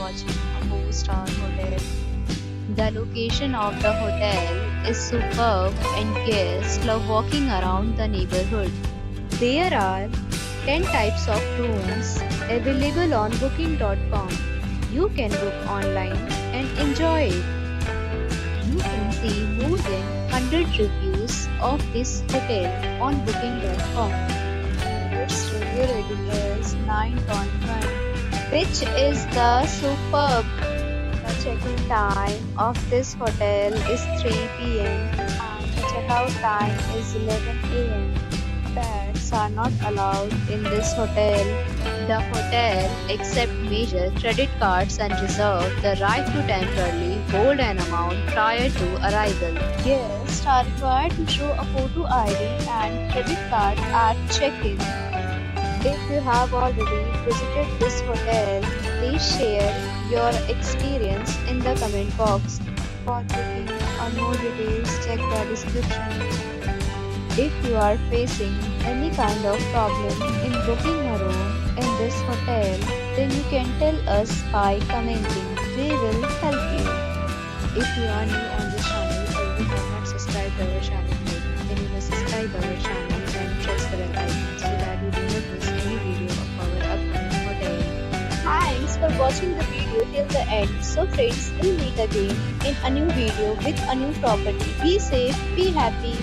watching a 4-star hotel. The location of the hotel is superb and guests love walking around the neighborhood. There are 10 types of rooms available on booking.com. You can book online and enjoy it. You can see more than 100 reviews of this hotel on booking.com. Its review rating is 9.1, which is the superb. The check-in time of this hotel is 3 p.m. and the checkout time is 11 a.m. Pets are not allowed in this hotel. The hotel accepts major credit cards and reserves the right to temporarily hold an amount prior to arrival. Guests are required to show a photo ID and credit card at check-in. If you have already visited this hotel, please share your experience in the comment box. For booking or more details, check the description. If you are facing any kind of problem in booking a room in this hotel, then you can tell us by commenting. We will help you. If you are new on this channel or you have not subscribed our channel yet, then you must subscribe our channel and press the bell icon so that you do not miss any video of our upcoming hotel. Thanks for watching the video till the end. So friends, we'll meet again in a new video with a new property. Be safe, be happy.